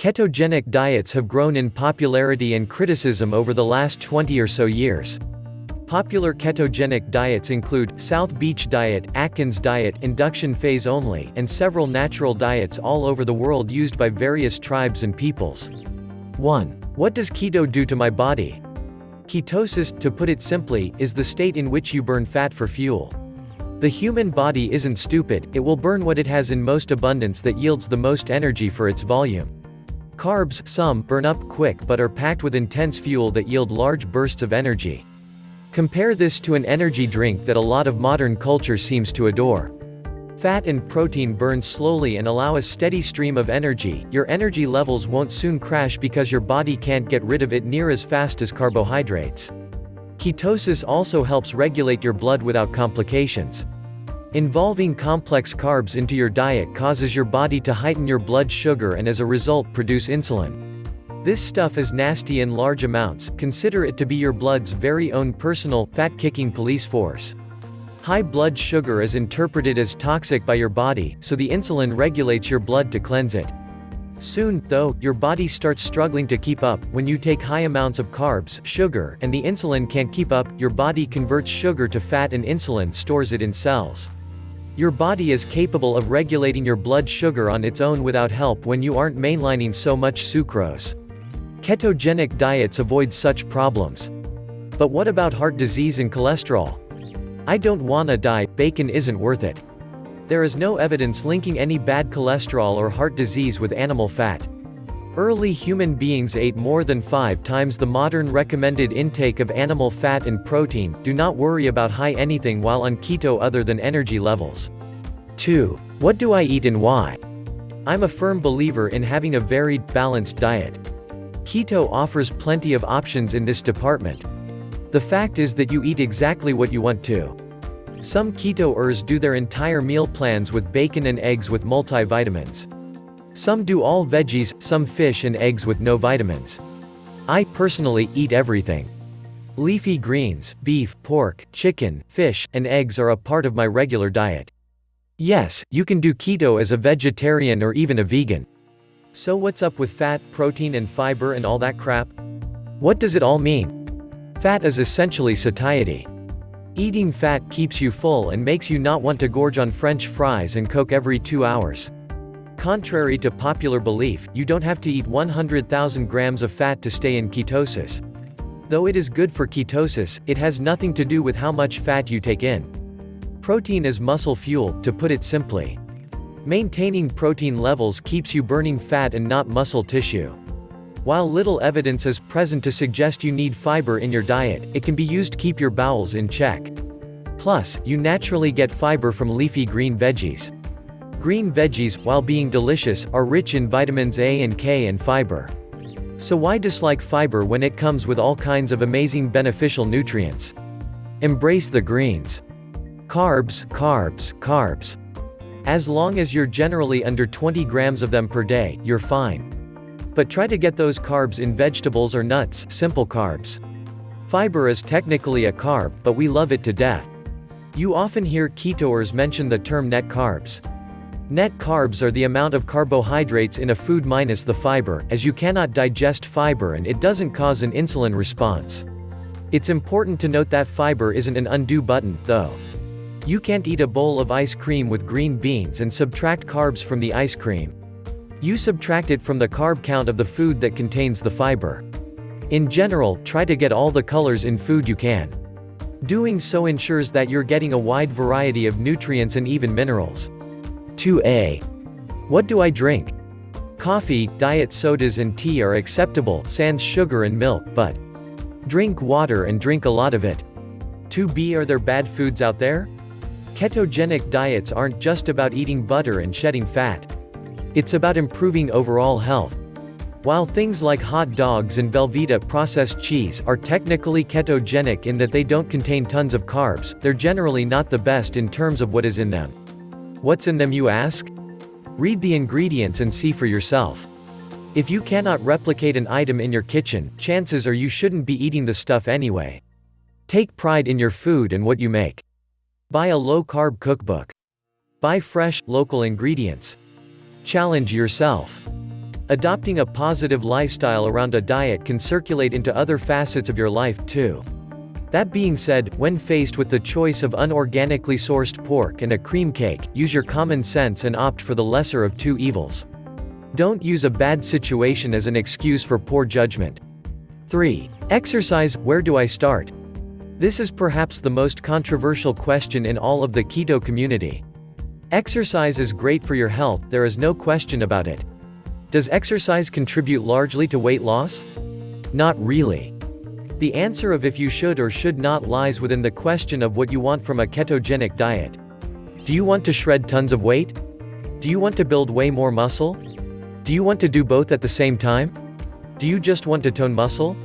Ketogenic diets have grown in popularity and criticism over the last 20 or so years. Popular ketogenic diets include South Beach diet, Atkins diet, induction phase only, and several natural diets all over the world used by various tribes and peoples. 1. What does keto do to my body? Ketosis, to put it simply, is the state in which you burn fat for fuel. The human body isn't stupid, it will burn what it has in most abundance that yields the most energy for its volume. Carbs, some, burn up quick but are packed with intense fuel that yield large bursts of energy. Compare this to an energy drink that a lot of modern culture seems to adore. Fat and protein burn slowly and allow a steady stream of energy. Your energy levels won't soon crash because your body can't get rid of it near as fast as carbohydrates. Ketosis also helps regulate your blood without complications. Involving complex carbs into your diet causes your body to heighten your blood sugar and as a result produce insulin. This stuff is nasty in large amounts. Consider it to be your blood's very own personal, fat-kicking police force. High blood sugar is interpreted as toxic by your body, so the insulin regulates your blood to cleanse it. Soon, though, your body starts struggling to keep up. When you take high amounts of carbs, sugar, and the insulin can't keep up, your body converts sugar to fat and insulin stores it in cells. Your body is capable of regulating your blood sugar on its own without help when you aren't mainlining so much sucrose. Ketogenic diets avoid such problems. But what about heart disease and cholesterol? I don't wanna die, bacon isn't worth it. There is no evidence linking any bad cholesterol or heart disease with animal fat. Early human beings ate more than 5 times the modern recommended intake of animal fat and protein. Do not worry about high anything while on keto other than energy levels. 2. What do I eat and why? I'm a firm believer in having a varied, balanced diet. Keto offers plenty of options in this department. The fact is that you eat exactly what you want to. Some ketoers do their entire meal plans with bacon and eggs with multivitamins. Some do all veggies, some fish and eggs with no vitamins. I, personally, eat everything. Leafy greens, beef, pork, chicken, fish, and eggs are a part of my regular diet. Yes, you can do keto as a vegetarian or even a vegan. So what's up with fat, protein and fiber and all that crap? What does it all mean? Fat is essentially satiety. Eating fat keeps you full and makes you not want to gorge on French fries and Coke every 2 hours. Contrary to popular belief, you don't have to eat 100,000 grams of fat to stay in ketosis. Though it is good for ketosis, it has nothing to do with how much fat you take in. Protein is muscle fuel, to put it simply. Maintaining protein levels keeps you burning fat and not muscle tissue. While little evidence is present to suggest you need fiber in your diet, it can be used to keep your bowels in check. Plus, you naturally get fiber from leafy green veggies. Green veggies, while being delicious, are rich in vitamins A and K and fiber. So why dislike fiber when it comes with all kinds of amazing beneficial nutrients? Embrace the greens. Carbs, carbs, carbs. As long as you're generally under 20 grams of them per day, you're fine. But try to get those carbs in vegetables or nuts, simple carbs. Fiber is technically a carb, but we love it to death. You often hear ketoers mention the term net carbs. Net carbs are the amount of carbohydrates in a food minus the fiber, as you cannot digest fiber and it doesn't cause an insulin response. It's important to note that fiber isn't an undo button, though. You can't eat a bowl of ice cream with green beans and subtract carbs from the ice cream. You subtract it from the carb count of the food that contains the fiber. In general, try to get all the colors in food you can. Doing so ensures that you're getting a wide variety of nutrients and even minerals. 2a. What do I drink? Coffee, diet sodas and tea are acceptable, sans sugar and milk, but drink water and drink a lot of it. 2b. Are there bad foods out there? Ketogenic diets aren't just about eating butter and shedding fat. It's about improving overall health. While things like hot dogs and Velveeta processed cheese are technically ketogenic in that they don't contain tons of carbs, they're generally not the best in terms of what is in them. What's in them, you ask? Read the ingredients and see for yourself. If you cannot replicate an item in your kitchen, chances are you shouldn't be eating the stuff anyway. Take pride in your food and what you make. Buy a low-carb cookbook. Buy fresh, local ingredients. Challenge yourself. Adopting a positive lifestyle around a diet can circulate into other facets of your life, too. That being said, when faced with the choice of unorganically sourced pork and a cream cake, use your common sense and opt for the lesser of two evils. Don't use a bad situation as an excuse for poor judgment. 3. Exercise, where do I start? This is perhaps the most controversial question in all of the keto community. Exercise is great for your health, there is no question about it. Does exercise contribute largely to weight loss? Not really. The answer of if you should or should not lies within the question of what you want from a ketogenic diet. Do you want to shred tons of weight? Do you want to build way more muscle? Do you want to do both at the same time? Do you just want to tone muscle?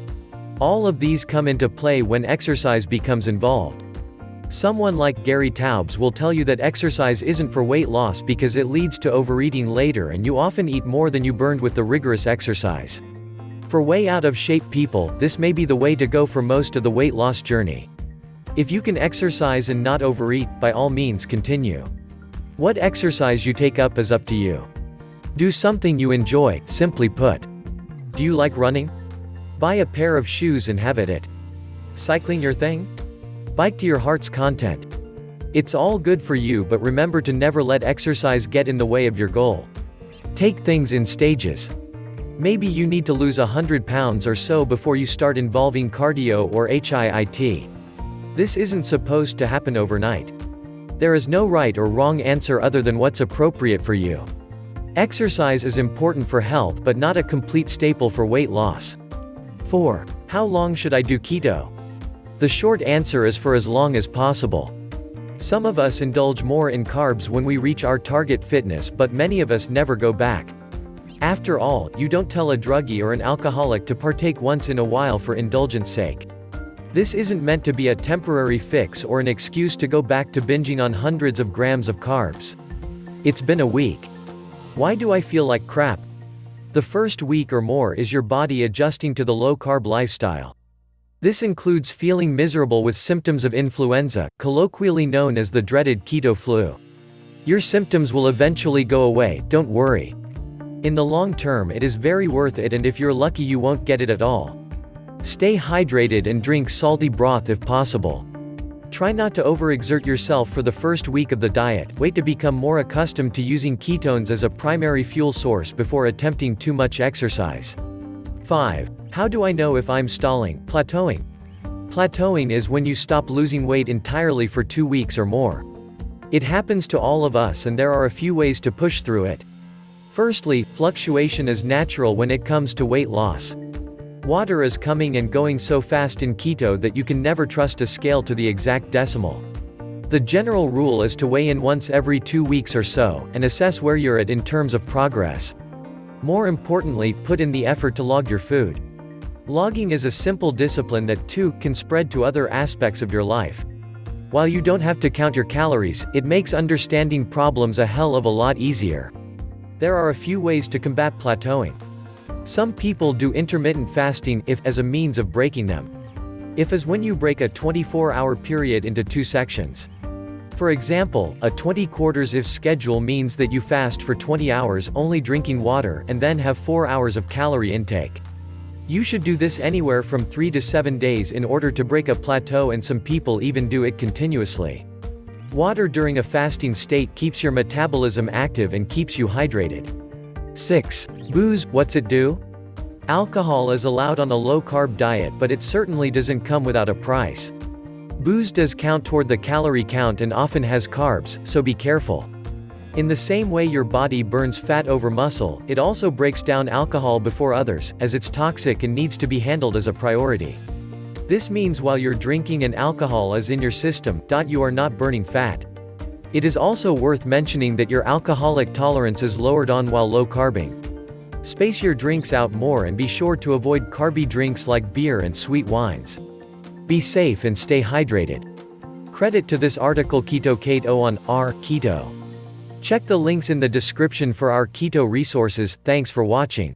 All of these come into play when exercise becomes involved. Someone like Gary Taubes will tell you that exercise isn't for weight loss because it leads to overeating later and you often eat more than you burned with the rigorous exercise. For way out of shape people, this may be the way to go for most of the weight loss journey. If you can exercise and not overeat, by all means continue. What exercise you take up is up to you. Do something you enjoy, simply put. Do you like running? Buy a pair of shoes and have at it. Cycling your thing? Bike to your heart's content. It's all good for you, but remember to never let exercise get in the way of your goal. Take things in stages. Maybe you need to lose 100 pounds or so before you start involving cardio or HIIT. This isn't supposed to happen overnight. There is no right or wrong answer other than what's appropriate for you. Exercise is important for health but not a complete staple for weight loss. 4. How long should I do keto? The short answer is for as long as possible. Some of us indulge more in carbs when we reach our target fitness, but many of us never go back. After all, you don't tell a druggie or an alcoholic to partake once in a while for indulgence sake. This isn't meant to be a temporary fix or an excuse to go back to binging on hundreds of grams of carbs. It's been a week. Why do I feel like crap? The first week or more is your body adjusting to the low-carb lifestyle. This includes feeling miserable with symptoms of influenza, colloquially known as the dreaded keto flu. Your symptoms will eventually go away, don't worry. In the long term it is very worth it, and if you're lucky you won't get it at all. Stay hydrated and drink salty broth if possible. Try not to overexert yourself for the first week of the diet, wait to become more accustomed to using ketones as a primary fuel source before attempting too much exercise. 5. How do I know if I'm stalling, plateauing? Plateauing is when you stop losing weight entirely for 2 weeks or more. It happens to all of us and there are a few ways to push through it. Firstly, fluctuation is natural when it comes to weight loss. Water is coming and going so fast in keto that you can never trust a scale to the exact decimal. The general rule is to weigh in once every 2 weeks or so, and assess where you're at in terms of progress. More importantly, put in the effort to log your food. Logging is a simple discipline that, too, can spread to other aspects of your life. While you don't have to count your calories, it makes understanding problems a hell of a lot easier. There are a few ways to combat plateauing. Some people do intermittent fasting, if as a means of breaking them. If is when you break a 24-hour period into 2 sections. For example, a 20/4 if schedule means that you fast for 20 hours only drinking water and then have 4 hours of calorie intake. You should do this anywhere from 3 to 7 days in order to break a plateau, and some people even do it continuously. Water during a fasting state keeps your metabolism active and keeps you hydrated. 6. Booze, what's it do? Alcohol is allowed on a low-carb diet, but it certainly doesn't come without a price. Booze does count toward the calorie count and often has carbs, so be careful. In the same way your body burns fat over muscle, it also breaks down alcohol before others, as it's toxic and needs to be handled as a priority. This means while you're drinking and alcohol is in your system, you are not burning fat. It is also worth mentioning that your alcoholic tolerance is lowered on while low-carbing. Space your drinks out more and be sure to avoid carby drinks like beer and sweet wines. Be safe and stay hydrated. Credit to this article Keto on our Keto. Check the links in the description for our keto resources. Thanks for watching.